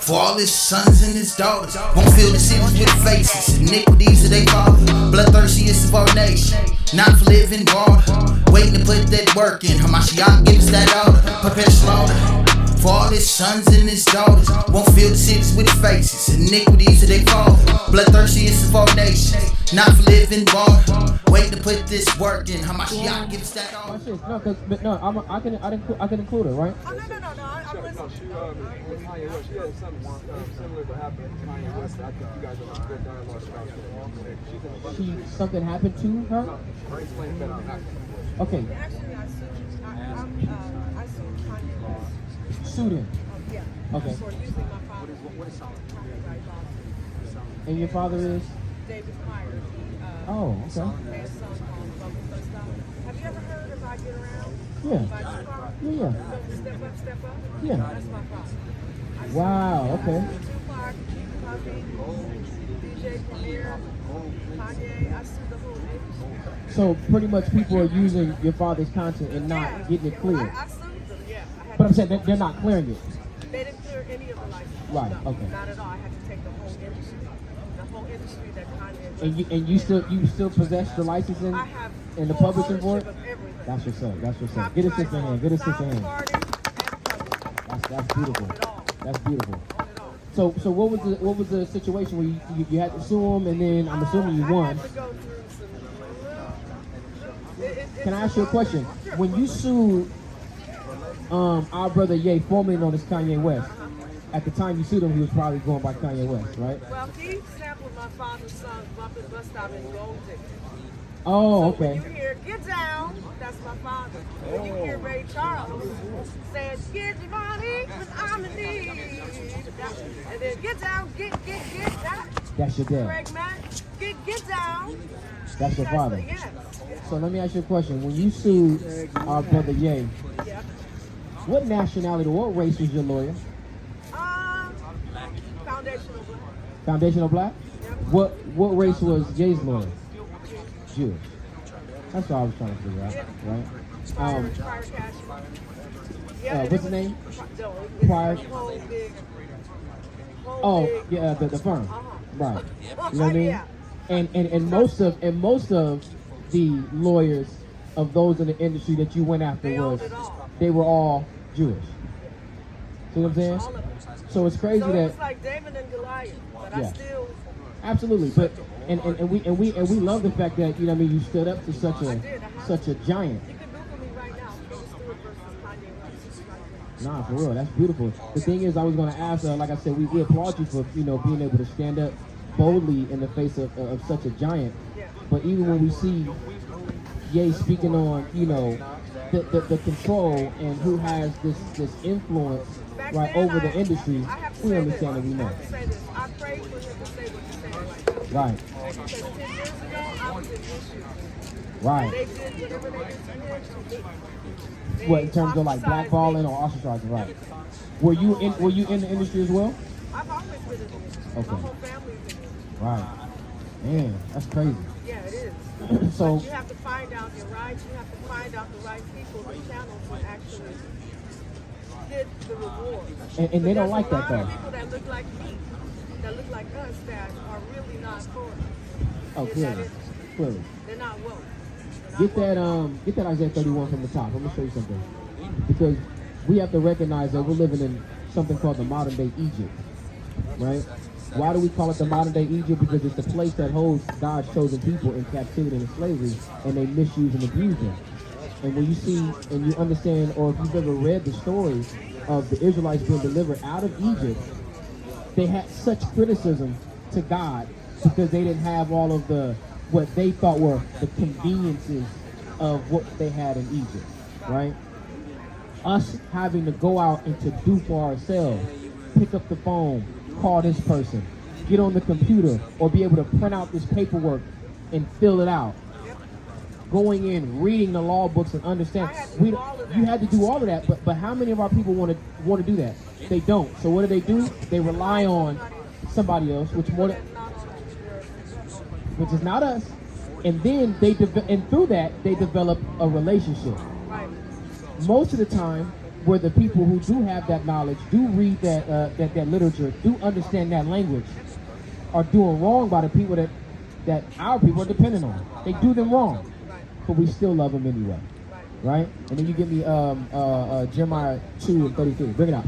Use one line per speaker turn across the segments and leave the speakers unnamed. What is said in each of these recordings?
For all his sons and his daughters won't fill the cities with faces. Iniquities of they father, bloodthirstiest of our nation. Not for living water, waiting to put that work in. Hamashiach gives that order, prepare slaughter. For all his sons and his daughters won't fill the cities with faces. Iniquities of they father, bloodthirstiest of our nation. Not for living water, waiting to put this work in. Hamashiach gives that order.
I can include it, right?
Oh, no. I'm listening.
With Kanye West, she had something similar to happen to Kanye West. I think you guys have a good dialogue about it.
Something happened to her?
Her explain better on that.
Okay.
Actually, I sued Kanye West.
Sued him?
Yeah.
Okay.
For using my father's copyright law.
And your father is?
David Myers.
Oh, okay.
His son called Bubble First Stop. Have you ever heard of I Get Around?
Yeah.
By Tupac?
Yeah.
Step Up, Step Up?
Yeah.
That's my father.
Wow, okay.
Tupac, Puffy, DJ Premier, Kanye, I sued the whole industry.
So pretty much people are using your father's content and not getting it cleared.
I sued them, yeah.
But I'm saying they're not clearing it.
They didn't clear any of the licenses.
Right,
No,
okay.
Not at all. I had to take the whole industry. The whole industry that Kanye
And you still possess the licensing
I have
and the
full
publishing for it?
ownership of everything.
That's what's up. That's what's up. Get a sister hand. Get a sister
Sound
hand.
recording and publishing.
That's beautiful.
I own it all.
That's beautiful.
I own it all.
So what was the situation where you had to sue him and then I'm assuming you
I
won?
had to go through some.
Can I ask you a question? When you sued our brother Ye, formerly known as Kanye West, at the time you sued him, he was probably going by Kanye West, right?
Well, he sampled my father's song "Bumpin' Bus Stop" in Gold Digger.
Oh,
So when
okay.
you hear "Get Down," that's my father. When you hear Ray Charles saying "Get your money, 'cause I'm in need," and then "Get down, get that."
That's your dad.
Greg Mack, get down.
That's your father.
Yes.
So let me ask you a question. When you sued our brother Ye,
Yeah.
what nationality, what race was your lawyer?
Foundational black.
Foundational black?
Yep.
What race was Ye's lawyer? Jewish. That's what I was trying to figure out, right?
Prior CASHAPP. Yeah,
what's his name?
Prior.
Oh, yeah, the firm. Right. You know what I mean?
Yeah.
And most of the lawyers of those in the industry that you went after they were all Jewish. See what I'm saying?
All of them.
So it's crazy
So
that
it was like David and Goliath, but I still.
absolutely, but and we love the fact that you know what I mean you stood up to such a giant.
You can Google me right now. Phil Stewart versus Kanye West.
Nah, for real, that's beautiful. The thing is, I was going to ask, like I said, we applaud you for being able to stand up boldly in the face of such a giant.
Yeah.
But even when we see Ye speaking on the control and who has this influence over the industry, we understand and we know.
I have to say this. I prayed for him to say what he said right now.
Right.
Because 10 years ago, I was in issues.
Right.
They did whatever they did to me.
What in terms of like blackballing or ostracizing, right? Were you in the industry as well?
I've always been in the industry.
Okay.
My whole family's in the industry.
Right. Man, that's crazy.
Yeah, it is.
So
But you have to find out your rights. You have to find out the right people, the channels to actually get the rewards.
and they don't like that
There's a lot of
though.
people that look like me, that look like us, that are really not for it.
Oh,
In that
clearly,
industry.
clearly.
They're not woke.
Get that Isaiah 31 from the top. I'm gonna show you something. Because we have to recognize that we're living in something called the modern day Egypt. Right? Why do we call it the modern day Egypt? Because it's the place that holds God's chosen people in captivity and slavery, and they misuse and abuse them. And when you see and you understand, or if you've ever read the story of the Israelites being delivered out of Egypt, they had such criticism to God because they didn't have all of what they thought were the conveniences of what they had in Egypt, right? Us having to go out and to do for ourselves, pick up the phone, call this person, get on the computer, or be able to print out this paperwork and fill it out. Going in, reading the law books and understand. You had to do all of that, but how many of our people want to do that? They don't. So what do? They rely on somebody else, which is not us. And then through that they develop a relationship. Most of the time, where the people who do have that knowledge, do read that literature, do understand that language, are doing wrong by the people that our people are dependent on. They do them wrong, but we still love them anyway, right? And then you give me Jeremiah 2:33. Bring it out.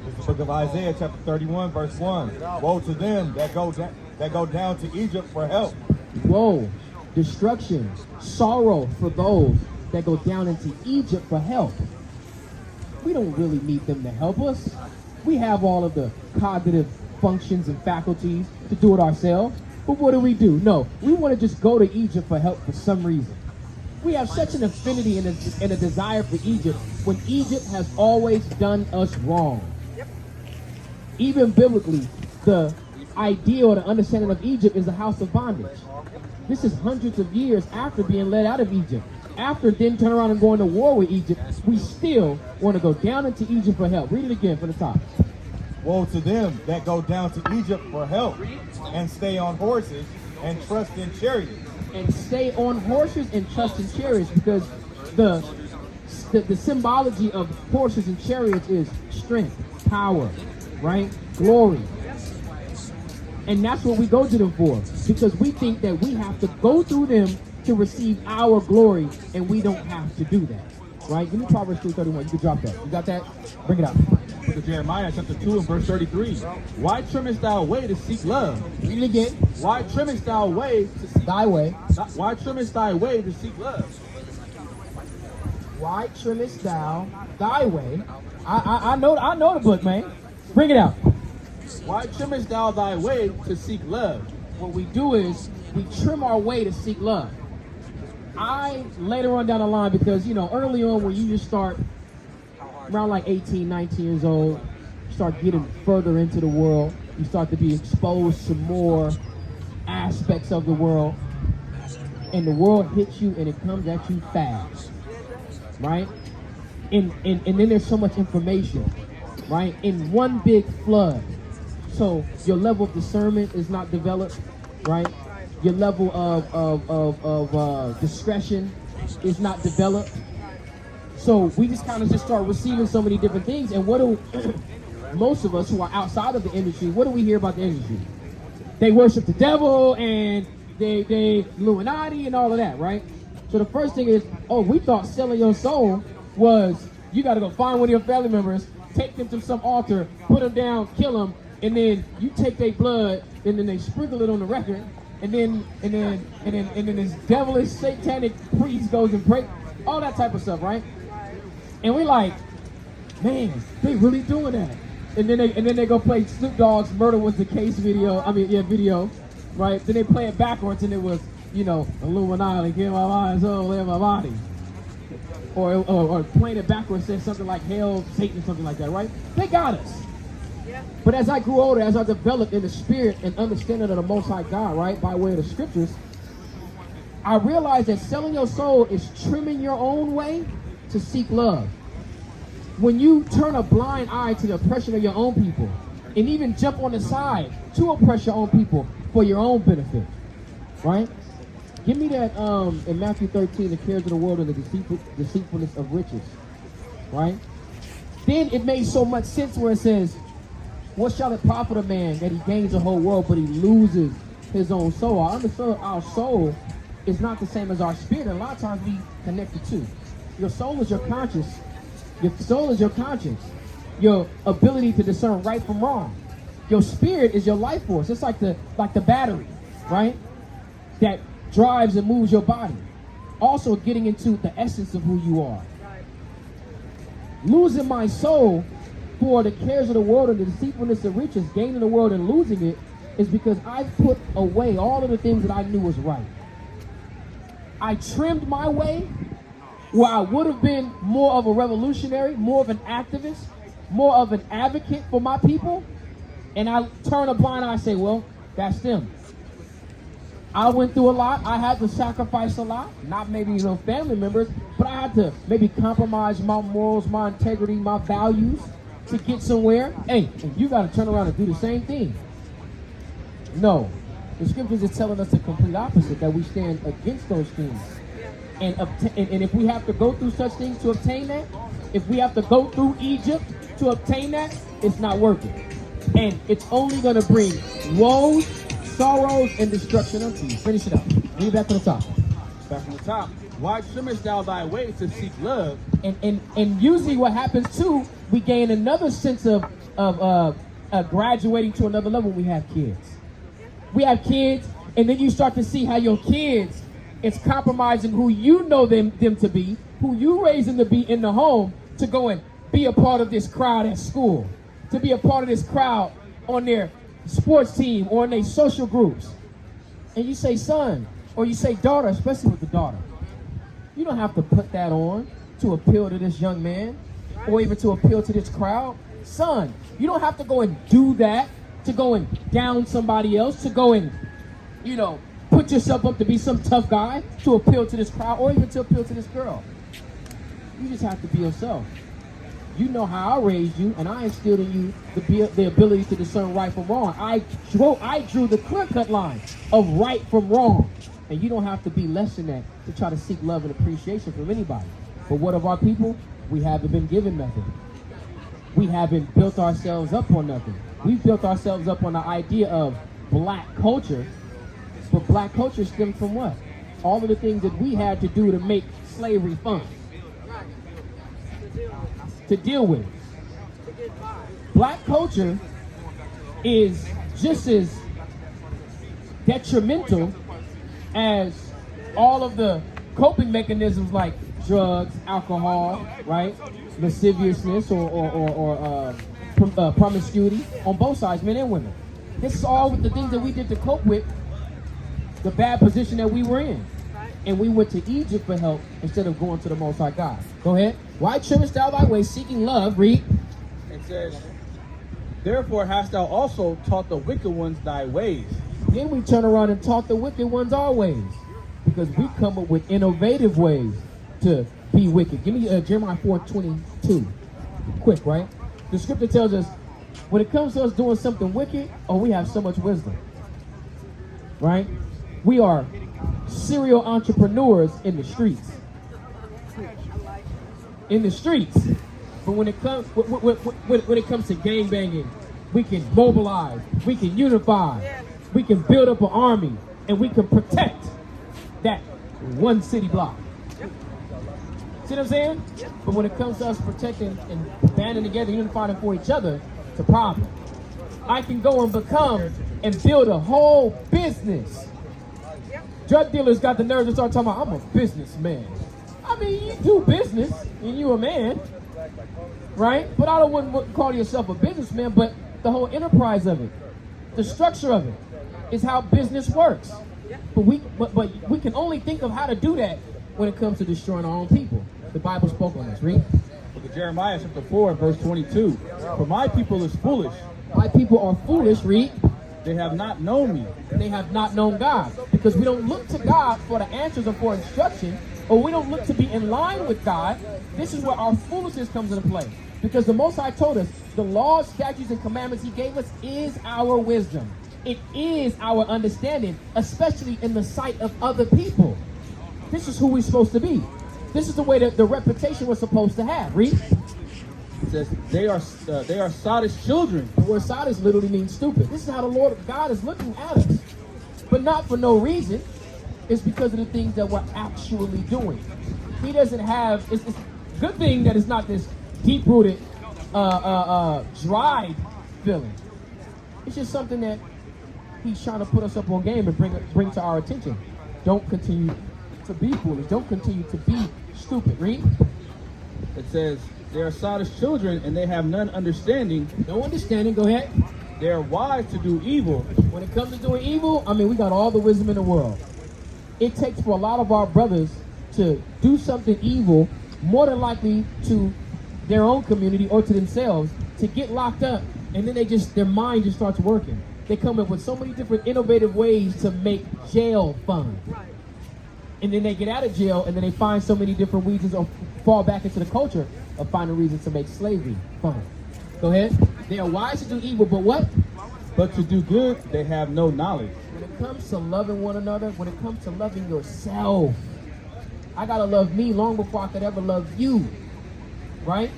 It's the book of Isaiah, chapter 31, verse 1. Woe to them that go down to Egypt for help.
Woe, destruction, sorrow for those that go down into Egypt for help. We don't really need them to help us. We have all of the cognitive functions and faculties to do it ourselves. But what do? No, we want to just go to Egypt for help for some reason. We have such an affinity and a desire for Egypt when Egypt has always done us wrong. Even biblically, the idea or the understanding of Egypt is a house of bondage. This is hundreds of years after being led out of Egypt. After then turn around and going to war with Egypt, we still want to go down into Egypt for help. Read it again from the top.
Woe to them that go down to Egypt for help and stay on horses and trust in chariots.
And stay on horses and trust in chariots, because the symbology of horses and chariots is strength, power, right? Glory. And that's what we go to them for, because we think that we have to go through them to receive our glory, and we don't have to do that, right? Give me Proverbs 3:31. You can drop that. You got that? Bring it out.
Book of Jeremiah, chapter 2 and verse 33. Why trimmest thou away to seek love?
Read it again.
Why trimmest thou away to seek
Thy way.
Why trimmest thy way to seek love?
Why trimmest thou thy way? I know the book, man. Bring it out.
Why trimmest thou thy way to seek love?
What we do is we trim our way to seek love. Later on down the line, because, early on when you just start around like 18, 19 years old, you start getting further into the world, you start to be exposed to more aspects of the world, and the world hits you and it comes at you fast, right? And then there's so much information, right? In one big flood. So your level of discernment is not developed, right? Your level of discretion is not developed. So we just kind of start receiving so many different things. And what do most of us who are outside of the industry, what do we hear about the industry? They worship the devil and they Illuminati and all of that, right? So the first thing is, we thought selling your soul was you got to go find one of your family members, take them to some altar, put them down, kill them, and then you take their blood, and then they sprinkle it on the record, and then this devilish satanic priest goes and break all that type of stuff, right? And we're like, man, they really doing that. And then they go play Snoop Dogg's "Murder Was the Case" video, right? Then they play it backwards, and it was, Illuminati, give my mind, soul, live my body. Or playing it backwards says something like hell, Satan, something like that, right? They got us. Yeah. But as I grew older, as I developed in the spirit and understanding of the Most High God, right, by way of the scriptures, I realized that selling your soul is trimming your own way to seek love. When you turn a blind eye to the oppression of your own people, and even jump on the side to oppress your own people for your own benefit, right? Give me that in Matthew 13, the cares of the world and the deceitfulness of riches, right? Then it made so much sense where it says, what shall it profit a man that he gains the whole world but he loses his own soul? I understand our soul is not the same as our spirit, and a lot of times we connect the two. Your soul is your conscience. Your soul is your conscience. Your ability to discern right from wrong. Your spirit is your life force. It's like the battery, right? That drives and moves your body. Also getting into the essence of who you are. Losing my soul for the cares of the world and the deceitfulness of riches, gaining the world and losing it, is because I put away all of the things that I knew was right. I trimmed my way where I would have been more of a revolutionary, more of an activist, more of an advocate for my people, and I turn a blind eye and say, well, that's them. I went through a lot. I had to sacrifice a lot. Not maybe family members, but I had to maybe compromise my morals, my integrity, my values to get somewhere. Hey, you got to turn around and do the same thing. No. The scriptures is telling us the complete opposite, that we stand against those things. And if we have to go through such things to obtain that, If we have to go through Egypt to obtain that, it's not worth it. And it's only going to bring woes, sorrows, and destruction unto you. Finish it up. Read back to the top.
Back from the top. Why trimmest thou thy way to seek love?
And usually what happens too, we gain another sense of graduating to another level when we have kids. We have kids, and then you start to see how your kids, it's compromising who you know them to be, who you raise them to be in the home, to go and be a part of this crowd at school, to be a part of this crowd on their sports team or in their social groups. And you say son, or you say daughter, especially with the daughter. You don't have to put that on to appeal to this young man or even to appeal to this crowd. Son, you don't have to go and do that to go and down somebody else, to go and, you know, put yourself up to be some tough guy to appeal to this crowd or even to appeal to this girl. You just have to be yourself. You know how I raised you, and I instilled in you the ability to discern right from wrong. I drew the clear-cut line of right from wrong. And you don't have to be less than that to try to seek love and appreciation from anybody. But what of our people? We haven't been given nothing. We haven't built ourselves up on nothing. We've built ourselves up on the idea of black culture. But black culture stems from what? All of the things that we had to do to make slavery fun. To deal with. Black culture is just as detrimental as all of the coping mechanisms like drugs, alcohol, right? Lasciviousness or promiscuity on both sides, men and women. This is all with the things that we did to cope with the bad position that we were in. And we went to Egypt for help instead of going to the Most High God. Go ahead. Why trimmest thou thy way, seeking love? Read.
It says, therefore hast thou also taught the wicked ones thy ways.
Then we turn around and taught the wicked ones our ways. Because we come up with innovative ways to be wicked. Give me Jeremiah 4:22. Quick, right? The scripture tells us, when it comes to us doing something wicked, we have so much wisdom. Right? We are serial entrepreneurs in the streets. In the streets. But when it comes to gang banging, we can mobilize, we can unify, we can build up an army, and we can protect that one city block. See what I'm saying? But when it comes to us protecting and banding together, unifying for each other, it's a problem. I can go and become and build a whole business. Drug dealers got the nerve to start talking about, I'm a businessman. I mean, you do business and you a man, right? But I wouldn't call yourself a businessman, but the whole enterprise of it, the structure of it, is how business works. But we can only think of how to do that when it comes to destroying our own people. The Bible spoke on this. Read.
Look at Jeremiah chapter 4, verse 22. For my people is foolish.
My people are foolish. Read.
They have not known me.
They have not known God. Because we don't look to God for the answers or for instruction, or we don't look to be in line with God. This is where our foolishness comes into play. Because the Most High told us the laws, statutes, and commandments He gave us is our wisdom. It is our understanding, especially in the sight of other people. This is who we're supposed to be. This is the way that the reputation we're supposed to have. Read.
It says they are sottish children.
The word sottish literally means stupid. This is how the Lord God is looking at us. But not for no reason. It's because of the things that we're actually doing. He doesn't have, it's a good thing that it's not this deep-rooted, dried feeling. It's just something that He's trying to put us up on game and bring to our attention. Don't continue to be foolish. Don't continue to be stupid. Read.
It says, they are sottish children and they have none understanding.
No understanding. Go ahead.
They are wise to do evil.
When it comes to doing evil, I mean, we got all the wisdom in the world. It takes for a lot of our brothers to do something evil, more than likely to their own community or to themselves, to get locked up, and then their mind just starts working. They come up with so many different innovative ways to make jail fun. And then they get out of jail, and then they find so many different reasons or fall back into the culture of finding reasons to make slavery fun. Go ahead. They are wise to do evil, but what?
But to do good, they have no knowledge.
When it comes to loving one another, when it comes to loving yourself, I gotta love me long before I could ever love you. right?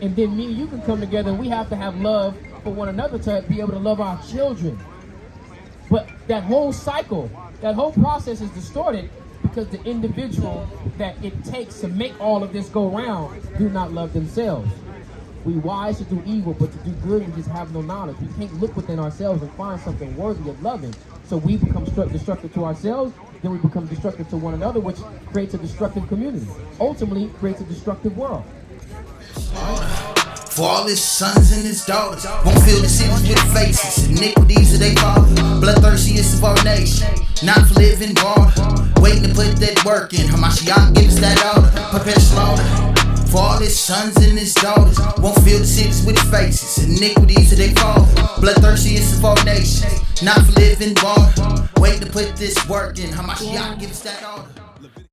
And then me and you can come together, and we have to have love for one another to be able to love our children. But that whole cycle, that whole process is distorted because the individual that it takes to make all of this go round do not love themselves. We wise to do evil, but to do good we just have no knowledge. We can't look within ourselves and find something worthy of loving. So we become destructive to ourselves, then we become destructive to one another, which creates a destructive community. Ultimately, creates a destructive world.
For all his sons and his daughters won't fill the cities with faces, iniquities of their father, bloodthirstiest of our nation, not for living water, waiting to put that work in. Hamashiach give us that order, prepare slaughter. For all his sons and his daughters won't fill the cities with faces, iniquities of their father, bloodthirstiest of our nation, not for living water, waiting to put this work in. Hamashiach give us that order.